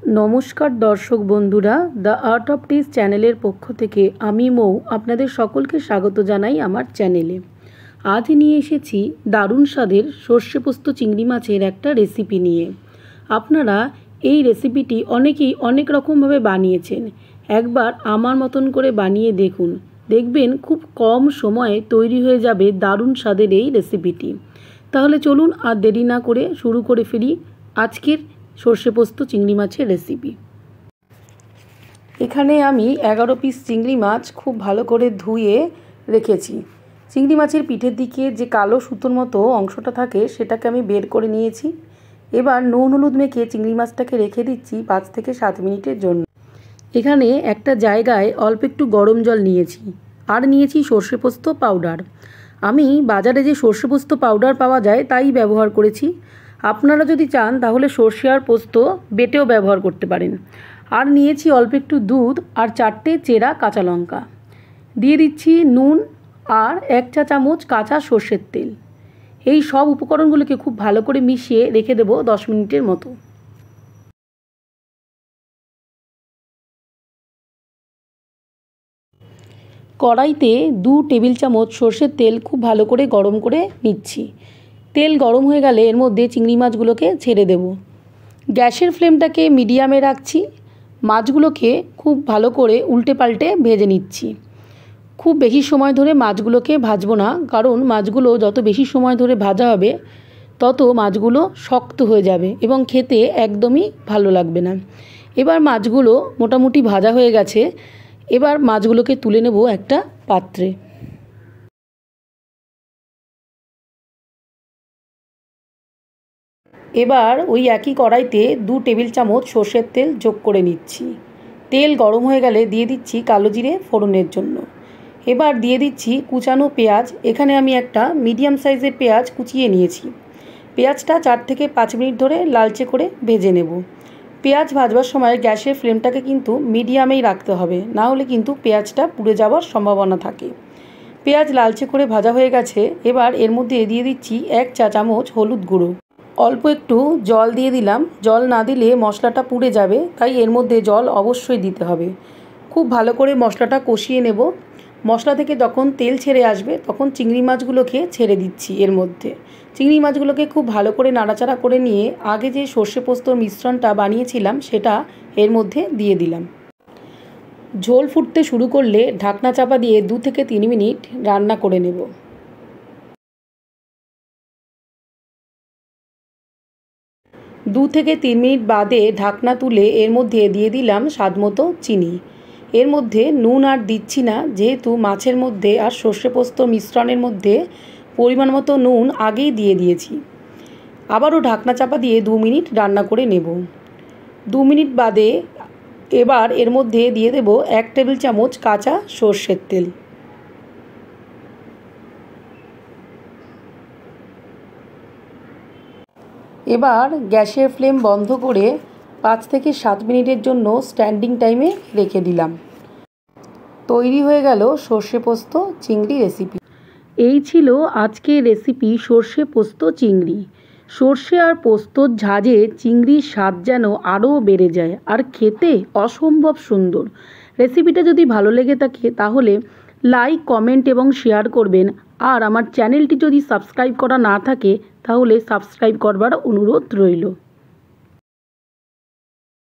নমস্কার দর্শক বন্ধুরা, দ্য আর্ট অফ টেস্ট চ্যানেলের পক্ষ থেকে আমি মৌ আপনাদের সকলকে স্বাগত জানাই আমার চ্যানেলে। আজ নিয়ে এসেছি দারুণ স্বাদের সর্ষে পোস্ত চিংড়ি মাছের একটা রেসিপি নিয়ে। আপনারা এই রেসিপিটি অনেকেই অনেক রকমভাবে বানিয়েছেন, একবার আমার মতন করে বানিয়ে দেখুন, দেখবেন খুব কম সময়ে তৈরি হয়ে যাবে দারুণ স্বাদের এই রেসিপিটি। তাহলে চলুন আর দেরি না করে শুরু করে ফেলি আজকের সর্ষে পোস্ত চিংড়ি মাছের রেসিপি। এখানে আমি 11 পিস চিংড়ি মাছ খুব ভালো করে ধুয়ে রেখেছি। চিংড়ি মাছের পিঠের দিকে যে কালো সুতোর মতো অংশটা থাকে সেটাকে আমি বের করে নিয়েছি। এবার নুন হলুদ মেখে চিংড়ি মাছটাকে রেখে দিচ্ছি 5 থেকে 7 মিনিটের জন্য। এখানে একটা জায়গায় অল্প একটু গরম জল নিয়েছি আর নিয়েছি সর্ষে পোস্ত পাউডার। আমি বাজারে যে সর্ষে পোস্ত পাউডার পাওয়া যায় তাই ব্যবহার করেছি। আপনারা যদি চান তাহলে সর্ষে আর পোস্ত বেটেও ব্যবহার করতে পারেন। আর নিয়েছি অল্প একটু দুধ আর 4টে চেরা কাঁচা লঙ্কা। দিয়ে দিচ্ছি নুন আর 1 চা চামচ কাঁচা সর্ষের তেল। এই সব উপকরণগুলোকে খুব ভালো করে মিশিয়ে রেখে দেবো 10 মিনিটের মতো। কড়াইতে 2 টেবিল চামচ সর্ষের তেল খুব ভালো করে গরম করে নিচ্ছি। তেল গরম হয়ে গেলে এর মধ্যে চিংড়ি মাছগুলোকে ছেড়ে দেব। গ্যাসের ফ্লেমটাকে মিডিয়ামে রাখছি। মাছগুলোকে খুব ভালো করে উল্টে পাল্টে ভেজে নিচ্ছি। খুব বেশি সময় ধরে মাছগুলোকে ভাজবো না, কারণ মাছগুলো যত বেশি সময় ধরে ভাজা হবে তত মাছগুলো শক্ত হয়ে যাবে এবং খেতে একদমই ভালো লাগবে না। এবার মাছগুলো মোটামুটি ভাজা হয়ে গেছে। এবার মাছগুলোকে তুলে নেব একটা পাত্রে। এবার ওই একই কড়াইতে 2 টেবিল চামচ সর্ষের তেল যোগ করে নিচ্ছি। তেল গরম হয়ে গেলে দিয়ে দিচ্ছি কালো জিরে ফোড়নের জন্য। এবার দিয়ে দিচ্ছি কুচানো পেঁয়াজ। এখানে আমি একটা মিডিয়াম সাইজের পেঁয়াজ কুচিয়ে নিয়েছি। পেঁয়াজটা 4 থেকে 5 মিনিট ধরে লালচে করে ভেজে নেব। পেঁয়াজ ভাজবার সময় গ্যাসের ফ্লেমটাকে কিন্তু মিডিয়ামেই রাখতে হবে, না হলে কিন্তু পেঁয়াজটা পুড়ে যাওয়ার সম্ভাবনা থাকে। পেঁয়াজ লালচে করে ভাজা হয়ে গেছে। এবার এর মধ্যে দিয়ে দিচ্ছি 1 চা চামচ হলুদ গুঁড়ো। অল্প একটু জল দিয়ে দিলাম। জল না দিলে মশলাটা পুড়ে যাবে, তাই এর মধ্যে জল অবশ্যই দিতে হবে। খুব ভালো করে মশলাটা কষিয়ে নেব। মশলা থেকে যখন তেল ছেড়ে আসবে তখন চিংড়ি মাছগুলোকে ছেড়ে দিচ্ছি এর মধ্যে। চিংড়ি মাছগুলোকে খুব ভালো করে নাড়াচাড়া করে নিয়ে আগে যে সর্ষে পোস্তর মিশ্রণটা বানিয়েছিলাম সেটা এর মধ্যে দিয়ে দিলাম। ঝোল ফুটতে শুরু করলে ঢাকনা চাপা দিয়ে 2 থেকে 3 মিনিট রান্না করে নেব। 2 থেকে 3 মিনিট বাদে ঢাকনা তুলে এর মধ্যে দিয়ে দিলাম স্বাদমতো চিনি। এর মধ্যে নুন আর দিচ্ছি না, যেহেতু মাছের মধ্যে আর সর্ষে পোস্ত মিশ্রণের মধ্যে পরিমাণ মতো নুন আগেই দিয়ে দিয়েছি। আবারও ঢাকনা চাপা দিয়ে 2 মিনিট রান্না করে নেব। 2 মিনিট বাদে এবার এর মধ্যে দিয়ে দেব 1 টেবিল চামচ কাঁচা সর্ষের তেল। এবার গ্যাসের ফ্লেম বন্ধ করে 5 থেকে 7 মিনিটের জন্য স্ট্যান্ডিং টাইমে রেখে দিলাম। তৈরি হয়ে গেল সর্ষে পোস্ত চিংড়ি রেসিপি। এই ছিল আজকের রেসিপি সর্ষে পোস্ত চিংড়ি। সর্ষে আর পোস্তর ঝাঁঝে চিংড়ির স্বাদ যেন আরও বেড়ে যায় আর খেতে অসম্ভব সুন্দর। রেসিপিটা যদি ভালো লেগে থাকে তাহলে লাইক, কমেন্ট এবং শেয়ার করবেন। আর আমার চ্যানেলটি যদি সাবস্ক্রাইব করা না থাকে তাহলে সাবস্ক্রাইব করবার অনুরোধ রইল।